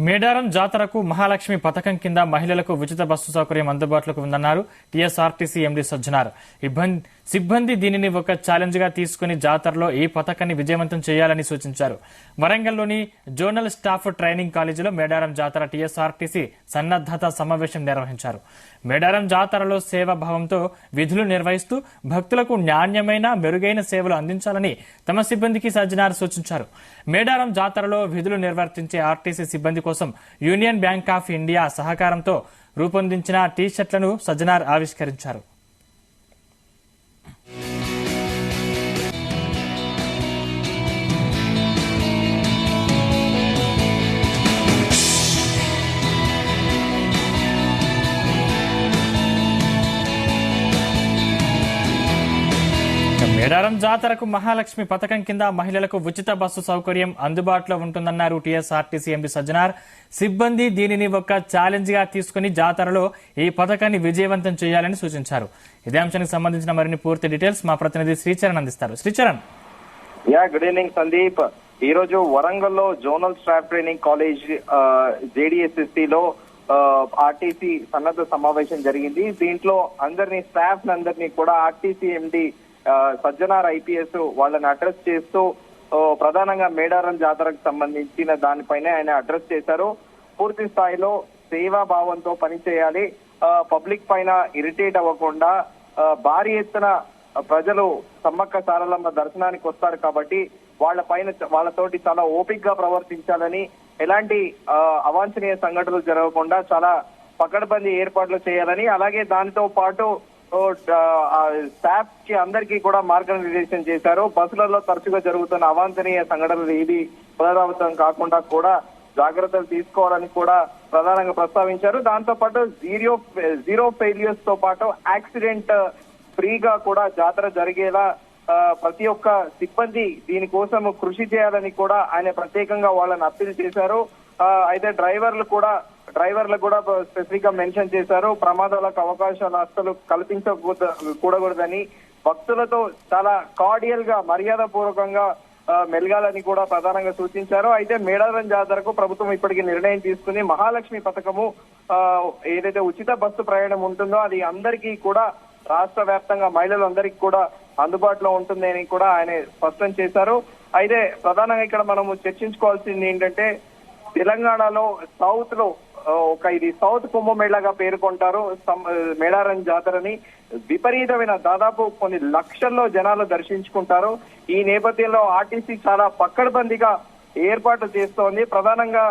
మేడారం జాతరకు మహాలక్ష్మి పథకం కింద మహిళలకు ఉచిత బస్సు సౌకర్యం అందుబాటులోకి ఉందన్నారు టీఎస్ఆర్టీసీ ఎండీ సజ్జనార్. సిబ్బంది దీనిని ఒక ఛాలెంజ్ గా తీసుకుని జాతరలో ఈ పథకాన్ని విజయవంతం చేయాలని సూచించారు. వరంగల్లోని జోనల్ స్టాఫ్ ట్రైనింగ్ కాలేజీలో మేడారం జాతర టీఎస్ఆర్టీసీ సన్నద్దత సమావేశం నిర్వహించారు. మేడారం జాతరలో సేవాభావంతో విధులు నిర్వహిస్తూ భక్తులకు నాణ్యమైన మెరుగైన సేవలు అందించాలని తమ సిబ్బందికి సజ్జనార్ సూచించారు. మేడారం జాతరలో విధులు నిర్వర్తించే ఆర్టీసీ సిబ్బంది కోసం యూనియన్ బ్యాంక్ ఆఫ్ ఇండియా సహకారంతో రూపొందించిన టీ-షర్ట్లను సజ్జనార్ ఆవిష్కరించారు. మేడారం జాతరకు మహాలక్ష్మి పథకం కింద మహిళలకు ఉచిత బస్సు సౌకర్యం అందుబాటులో ఉంటుందన్నారు టీఎస్ఆర్టీసీ ఎండీ సజ్జనార్. సిబ్బంది దీనిని ఒక ఛాలెంజ్ గా తీసుకుని జాతరలో ఈ పథకాన్ని విజయవంతం చేయాలని సూచించారు. ఇదే అంశానికి సంబంధించిన మరిన్ని పూర్తి డీటెయిల్స్ మా ప్రతినిధి శ్రీచరణ్ అందిస్తారు. శ్రీచరణ్. Good evening Sandeep. ఈ రోజు వరంగల్లో జోనల్ స్టాఫ్ ట్రైనింగ్ కాలేజ్ జేడీఎస్ఎస్సీలో ఆర్టీసీ సన్నద్ధ సమావేశం జరిగింది. దీంట్లో స్టాఫ్ అందరినీ కూడా ఆర్టీసీ ఎండీ సజ్జనార్ ఐపీఎస్ వాళ్ళని అడ్రస్ చేస్తూ ప్రధానంగా మేడారం జాతరకు సంబంధించిన దానిపైన ఆయన అడ్రస్ చేశారు. పూర్తి స్థాయిలో సేవాభావంతో పనిచేయాలి, పబ్లిక్ పైన ఇరిటేట్ అవ్వకుండా, భారీ ఎత్తున ప్రజలు సమ్మక్క సారలమ్మ దర్శనానికి వస్తారు కాబట్టి వాళ్ళతోటి చాలా ఓపిక్ గా ప్రవర్తించాలని, ఎలాంటి అవాంఛనీయ సంఘటనలు జరగకుండా చాలా పకడ్బందీ ఏర్పాట్లు చేయాలని, అలాగే దానితో పాటు స్టాఫ్ కి అందరికీ కూడా మార్గనిర్దేశం చేశారు. బస్సులలో తరచుగా జరుగుతున్న అవాంఛనీయ సంఘటనలు ఏది పునరావృతం కాకుండా కూడా జాగ్రత్తలు తీసుకోవాలని కూడా ప్రధానంగా ప్రస్తావించారు. దాంతో పాటు జీరో ఫెయిల్యూర్స్ తో పాటు యాక్సిడెంట్ ఫ్రీగా కూడా జాతర జరిగేలా ప్రతి ఒక్క సిబ్బంది దీనికోసం కృషి చేయాలని కూడా ఆయన ప్రత్యేకంగా వాళ్ళని అప్పీల్ చేశారు. అయితే డ్రైవర్లకు కూడా స్పెసిఫిక్ గా మెన్షన్ చేశారు. ప్రమాదాలకు అవకాశాలు అస్సలు కల్పించకూడదని, భక్తులతో చాలా కార్డియల్ గా మర్యాద పూర్వకంగా మెలగాలని కూడా ప్రధానంగా సూచించారు. అయితే మేడారం జాతరకు ప్రభుత్వం ఇప్పటికీ నిర్ణయం తీసుకుని మహాలక్ష్మి పథకము ఏదైతే ఉచిత బస్సు ప్రయాణం ఉంటుందో అది అందరికీ కూడా రాష్ట్ర వ్యాప్తంగా మహిళలందరికీ కూడా అందుబాటులో ఉంటుందని కూడా ఆయన స్పష్టం చేశారు. అయితే ప్రధానంగా ఇక్కడ మనము చర్చించుకోవాల్సింది ఏంటంటే, తెలంగాణలో సౌత్ లో ఇది సౌత్ కుంభమేళాగా పేర్కొంటారు మేడారం జాతరని. విపరీతమైన దాదాపు కొన్ని లక్షల్లో జనాలు దర్శించుకుంటారు. ఈ నేపథ్యంలో ఆర్టీసీ చాలా పక్కడబందీగా ఏర్పాట్లు చేస్తోంది. ప్రధానంగా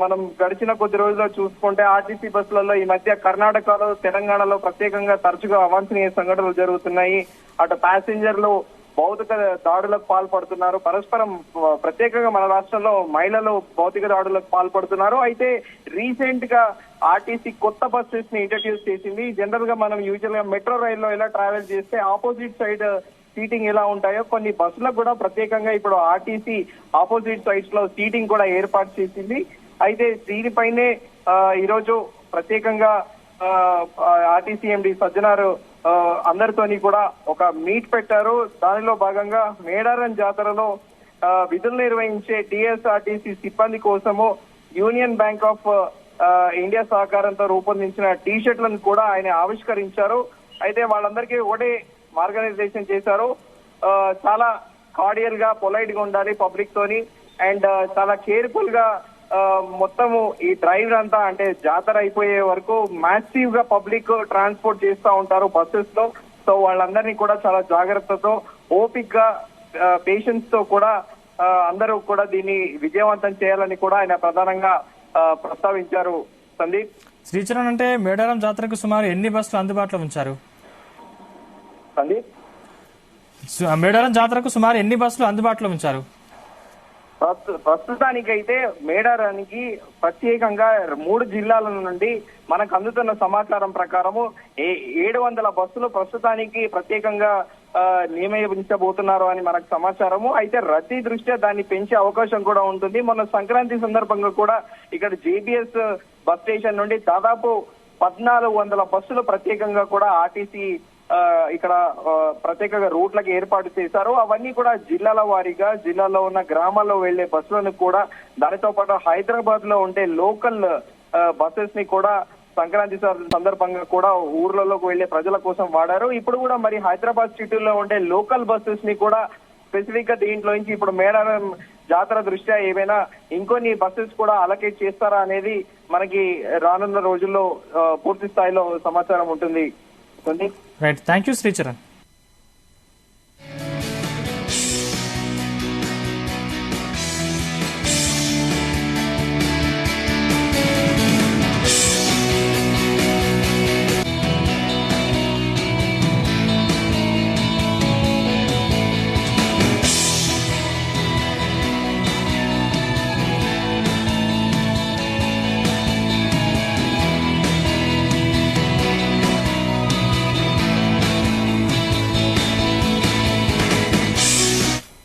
మనం గడిచిన కొద్ది రోజుల్లో చూసుకుంటే ఆర్టీసీ బస్సులలో ఈ మధ్య కర్ణాటకలో, తెలంగాణలో ప్రత్యేకంగా తరచుగా అవాంఛనీయ సంఘటనలు జరుగుతున్నాయి. అటు ప్యాసింజర్లు భౌతిక దాడులకు పాల్పడుతున్నారు. పరస్పరం ప్రత్యేకంగా మన రాష్ట్రంలో మహిళలు భౌతిక దాడులకు పాల్పడుతున్నారు. అయితే రీసెంట్ గా ఆర్టీసీ కొత్త బస్సెస్ ని ఇంట్రడ్యూస్ చేసింది. జనరల్ గా మనం యూజువల్ గా మెట్రో రైల్లో ఎలా ట్రావెల్ చేస్తే ఆపోజిట్ సైడ్ సీటింగ్ ఎలా ఉంటాయో కొన్ని బస్సులకు కూడా ప్రత్యేకంగా ఇప్పుడు ఆర్టీసీ ఆపోజిట్ సైడ్స్ లో సీటింగ్ కూడా ఏర్పాటు చేసింది. అయితే దీనిపైనే ఈరోజు ప్రత్యేకంగా ఆర్టీసీ ఎండీ సజ్జనార్ అందరితోని కూడా ఒక మీట్ పెట్టారు. దానిలో భాగంగా మేడారం జాతరలో విధులు నిర్వహించే టీఎస్ఆర్టీసీ సిబ్బంది కోసము యూనియన్ బ్యాంక్ ఆఫ్ ఇండియా సహకారంతో రూపొందించిన టీ-షర్ట్లను కూడా ఆయన ఆవిష్కరించారు. అయితే వాళ్ళందరికీ ఒకటే మార్గనిర్దేశం చేశారు, చాలా కార్డియల్ గా పొలైట్ గా ఉండాలి పబ్లిక్ తోని, అండ్ చాలా కేర్ఫుల్ గా మొత్తము ఈ డ్రైవ్ అంతా, అంటే జాతర అయిపోయే వరకు మ్యాసివ్ గా పబ్లిక్ ట్రాన్స్పోర్ట్ చేస్తూ ఉంటారు బస్సెస్ లో. సో వాళ్ళందరినీ కూడా చాలా జాగ్రత్తతో, ఓపిక్ గా, పేషెన్స్ తో కూడా అందరూ కూడా దీన్ని విజయవంతం చేయాలని కూడా ఆయన ప్రధానంగా ప్రస్తావించారు. సందీప్. శ్రీచరణ్, అంటే మేడారం జాతరకు సుమారు ఎన్ని బస్సులు అందుబాటులో ఉంచారు? సందీప్, మేడారం జాతరకు సుమారు ఎన్ని బస్సులు అందుబాటులో ఉంచారు? ప్రస్తుతానికైతే మేడారానికి ప్రత్యేకంగా 3 జిల్లాల నుండి మనకు అందుతున్న సమాచారం ప్రకారము 700 బస్సులు ప్రస్తుతానికి ప్రత్యేకంగా నియమించబోతున్నారు అని మనకు సమాచారము. అయితే రద్దీ దృష్ట్యా దాన్ని పెంచే అవకాశం కూడా ఉంటుంది. మొన్న సంక్రాంతి సందర్భంగా కూడా ఇక్కడ జేబీఎస్ బస్ స్టేషన్ నుండి దాదాపు 1400 బస్సులు ప్రత్యేకంగా కూడా ఆర్టీసీ ఇక్కడ ప్రత్యేకంగా రూట్లకు ఏర్పాటు చేశారు. అవన్నీ కూడా జిల్లాల వారీగా జిల్లాలో ఉన్న గ్రామాల్లో వెళ్లే బస్సులను కూడా, దానితో పాటు హైదరాబాద్ లో ఉండే లోకల్ బస్సెస్ ని కూడా సంక్రాంతి సందర్భంగా కూడా ఊర్లలోకి వెళ్లే ప్రజల కోసం వాడారు. ఇప్పుడు కూడా మరి హైదరాబాద్ సిటీలో ఉండే లోకల్ బస్సెస్ ని కూడా స్పెసిఫిక్ గా దీంట్లో నుంచి ఇప్పుడు మేడారం జాతర దృష్ట్యా ఏమైనా ఇంకొన్ని బస్సెస్ కూడా అలకేట్ చేస్తారా అనేది మనకి రానున్న రోజుల్లో పూర్తి స్థాయిలో సమాచారం ఉంటుంది. Right, thank you Sricharan.